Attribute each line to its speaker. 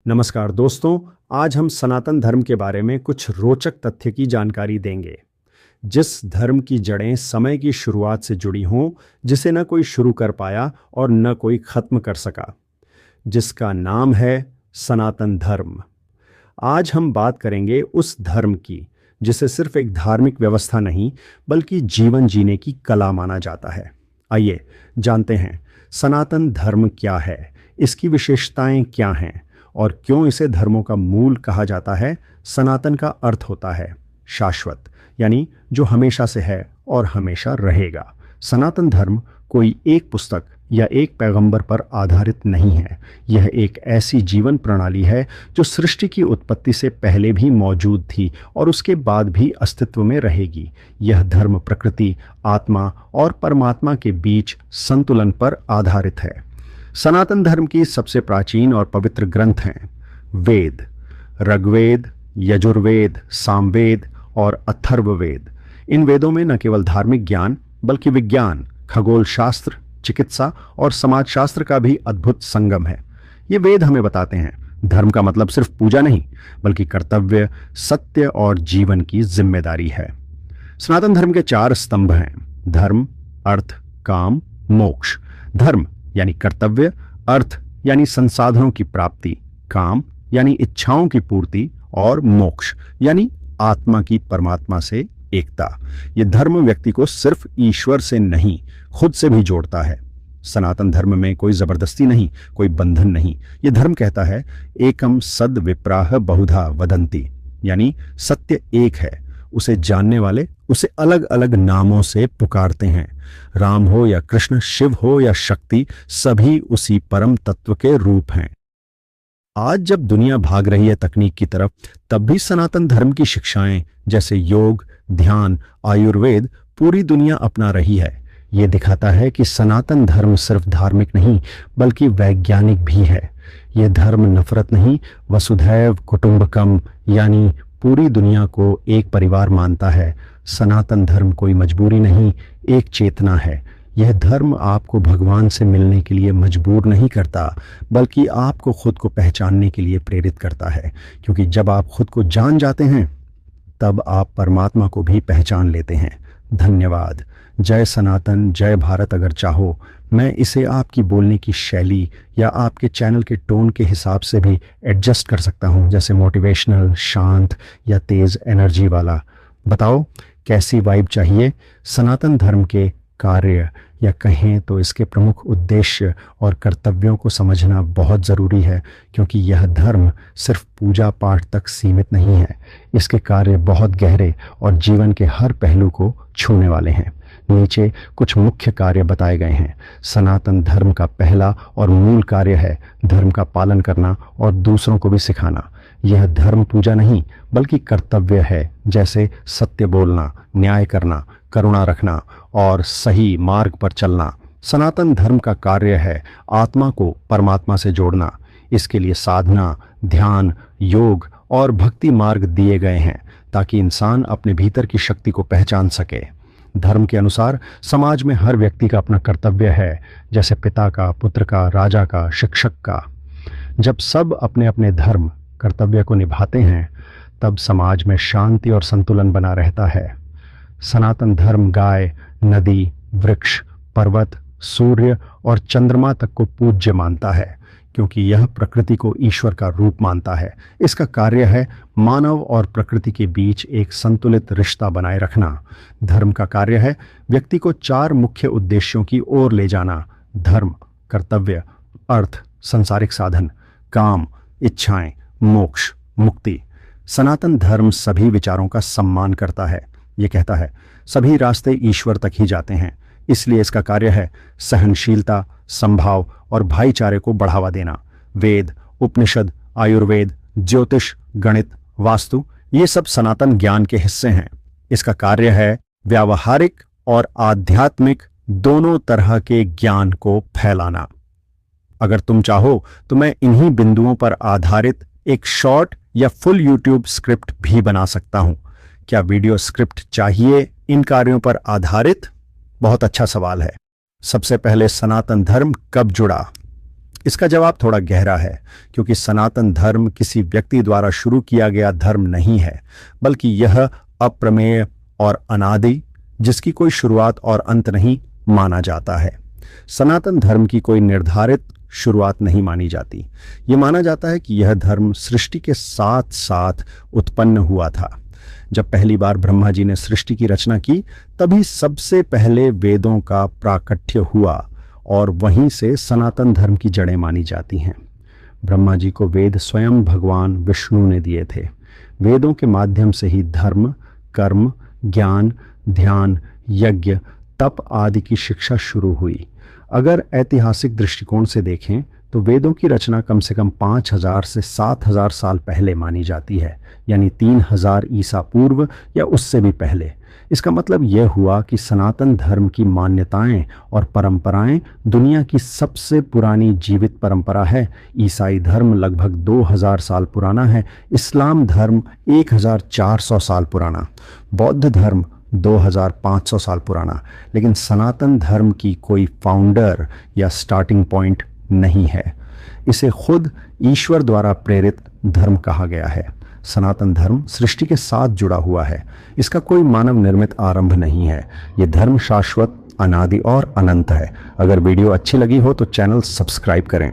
Speaker 1: नमस्कार दोस्तों, आज हम सनातन धर्म के बारे में कुछ रोचक तथ्य की जानकारी देंगे। जिस धर्म की जड़ें समय की शुरुआत से जुड़ी हों, जिसे न कोई शुरू कर पाया और न कोई खत्म कर सका, जिसका नाम है सनातन धर्म। आज हम बात करेंगे उस धर्म की जिसे सिर्फ एक धार्मिक व्यवस्था नहीं बल्कि जीवन जीने की कला माना जाता है। आइए जानते हैं सनातन धर्म क्या है, इसकी विशेषताएं क्या हैं और क्यों इसे धर्मों का मूल कहा जाता है। सनातन का अर्थ होता है शाश्वत, यानी जो हमेशा से है और हमेशा रहेगा। सनातन धर्म कोई एक पुस्तक या एक पैगंबर पर आधारित नहीं है। यह एक ऐसी जीवन प्रणाली है जो सृष्टि की उत्पत्ति से पहले भी मौजूद थी और उसके बाद भी अस्तित्व में रहेगी। यह धर्म प्रकृति, आत्मा और परमात्मा के बीच संतुलन पर आधारित है। सनातन धर्म की सबसे प्राचीन और पवित्र ग्रंथ हैं वेद, ऋग्वेद, यजुर्वेद, सामवेद और अथर्ववेद। इन वेदों में न केवल धार्मिक ज्ञान बल्कि विज्ञान, खगोल शास्त्र, चिकित्सा और समाजशास्त्र का भी अद्भुत संगम है। ये वेद हमें बताते हैं धर्म का मतलब सिर्फ पूजा नहीं बल्कि कर्तव्य, सत्य और जीवन की जिम्मेदारी है। सनातन धर्म के 4 स्तंभ हैं धर्म, अर्थ, काम, मोक्ष। धर्म यानी कर्तव्य, अर्थ यानी संसाधनों की प्राप्ति, काम यानी इच्छाओं की पूर्ति और मोक्ष यानी आत्मा की परमात्मा से एकता। ये धर्म व्यक्ति को सिर्फ ईश्वर से नहीं खुद से भी जोड़ता है। सनातन धर्म में कोई जबरदस्ती नहीं, कोई बंधन नहीं। ये धर्म कहता है एकम सद विप्राह बहुधा वदंती, यानी सत्य एक है, उसे जानने वाले उसे अलग अलग नामों से पुकारते हैं। राम हो या कृष्ण, शिव हो या शक्ति, सभी उसी परम तत्व के रूप हैं। आज जब दुनिया भाग रही है तकनीक की तरफ, तब भी सनातन धर्म की शिक्षाएं जैसे योग, ध्यान, आयुर्वेद पूरी दुनिया अपना रही है। ये दिखाता है कि सनातन धर्म सिर्फ धार्मिक नहीं बल्कि वैज्ञानिक भी है। ये धर्म नफरत नहीं, वसुधैव कुटुंबकम यानी पूरी दुनिया को एक परिवार मानता है। सनातन धर्म कोई मजबूरी नहीं, एक चेतना है। यह धर्म आपको भगवान से मिलने के लिए मजबूर नहीं करता बल्कि आपको खुद को पहचानने के लिए प्रेरित करता है, क्योंकि जब आप खुद को जान जाते हैं तब आप परमात्मा को भी पहचान लेते हैं। धन्यवाद। जय सनातन, जय भारत। अगर चाहो मैं इसे आपकी बोलने की शैली या आपके चैनल के टोन के हिसाब से भी एडजस्ट कर सकता हूँ, जैसे मोटिवेशनल, शांत या तेज़ एनर्जी वाला। बताओ कैसी वाइब चाहिए। सनातन धर्म के कार्य या कहें तो इसके प्रमुख उद्देश्य और कर्तव्यों को समझना बहुत ज़रूरी है, क्योंकि यह धर्म सिर्फ पूजा पाठ तक सीमित नहीं है। इसके कार्य बहुत गहरे और जीवन के हर पहलू को छूने वाले हैं। नीचे कुछ मुख्य कार्य बताए गए हैं। सनातन धर्म का पहला और मूल कार्य है धर्म का पालन करना और दूसरों को भी सिखाना। यह धर्म पूजा नहीं बल्कि कर्तव्य है, जैसे सत्य बोलना, न्याय करना, करुणा रखना और सही मार्ग पर चलना। सनातन धर्म का कार्य है आत्मा को परमात्मा से जोड़ना। इसके लिए साधना, ध्यान, योग और भक्ति मार्ग दिए गए हैं ताकि इंसान अपने भीतर की शक्ति को पहचान सके। धर्म के अनुसार समाज में हर व्यक्ति का अपना कर्तव्य है, जैसे पिता का, पुत्र का, राजा का, शिक्षक का। जब सब अपने अपने धर्म कर्तव्य को निभाते हैं तब समाज में शांति और संतुलन बना रहता है। सनातन धर्म गाय, नदी, वृक्ष, पर्वत, सूर्य और चंद्रमा तक को पूज्य मानता है, क्योंकि यह प्रकृति को ईश्वर का रूप मानता है। इसका कार्य है मानव और प्रकृति के बीच एक संतुलित रिश्ता बनाए रखना। धर्म का कार्य है व्यक्ति को 4 मुख्य उद्देश्यों की ओर ले जाना: धर्म, कर्तव्य, अर्थ, संसारिक साधन, काम, इच्छाएं, मोक्ष, मुक्ति। सनातन धर्म सभी विचारों का सम्मान करता है। ये कहता है सभी रास्ते ईश्वर तक ही जाते हैं। इसलिए इसका कार्य है सहनशीलता, संभाव और भाईचारे को बढ़ावा देना। वेद, उपनिषद, आयुर्वेद, ज्योतिष, गणित, वास्तु, ये सब सनातन ज्ञान के हिस्से हैं। इसका कार्य है व्यावहारिक और आध्यात्मिक दोनों तरह के ज्ञान को फैलाना। अगर तुम चाहो तो मैं इन्हीं बिंदुओं पर आधारित एक शॉर्ट या फुल यूट्यूब स्क्रिप्ट भी बना सकता हूं। क्या वीडियो स्क्रिप्ट चाहिए इन कार्यों पर आधारित? बहुत अच्छा सवाल है। सबसे पहले सनातन धर्म कब जुड़ा? इसका जवाब थोड़ा गहरा है, क्योंकि सनातन धर्म किसी व्यक्ति द्वारा शुरू किया गया धर्म नहीं है, बल्कि यह अप्रमेय और अनादि, जिसकी कोई शुरुआत और अंत नहीं माना जाता है। सनातन धर्म की कोई निर्धारित शुरुआत नहीं मानी जाती। ये माना जाता है कि यह धर्म सृष्टि के साथ साथ उत्पन्न हुआ था। जब पहली बार ब्रह्मा जी ने सृष्टि की रचना की, तभी सबसे पहले वेदों का प्राकट्य हुआ और वहीं से सनातन धर्म की जड़ें मानी जाती हैं। ब्रह्मा जी को वेद स्वयं भगवान विष्णु ने दिए थे। वेदों के माध्यम से ही धर्म, कर्म, ज्ञान, ध्यान, यज्ञ, तप आदि की शिक्षा शुरू हुई। अगर ऐतिहासिक दृष्टिकोण से देखें तो वेदों की रचना कम से कम 5000 से 7000 साल पहले मानी जाती है, यानी 3000 ईसा पूर्व या उससे भी पहले। इसका मतलब यह हुआ कि सनातन धर्म की मान्यताएं और परंपराएं दुनिया की सबसे पुरानी जीवित परंपरा है। ईसाई धर्म लगभग 2000 साल पुराना है, इस्लाम धर्म 1400 साल पुराना, बौद्ध धर्म 2500 साल पुराना, लेकिन सनातन धर्म की कोई फाउंडर या स्टार्टिंग पॉइंट नहीं है। इसे खुद ईश्वर द्वारा प्रेरित धर्म कहा गया है। सनातन धर्म सृष्टि के साथ जुड़ा हुआ है। इसका कोई मानव निर्मित आरंभ नहीं है। ये धर्म शाश्वत, अनादि और अनंत है। अगर वीडियो अच्छी लगी हो तो चैनल सब्सक्राइब करें।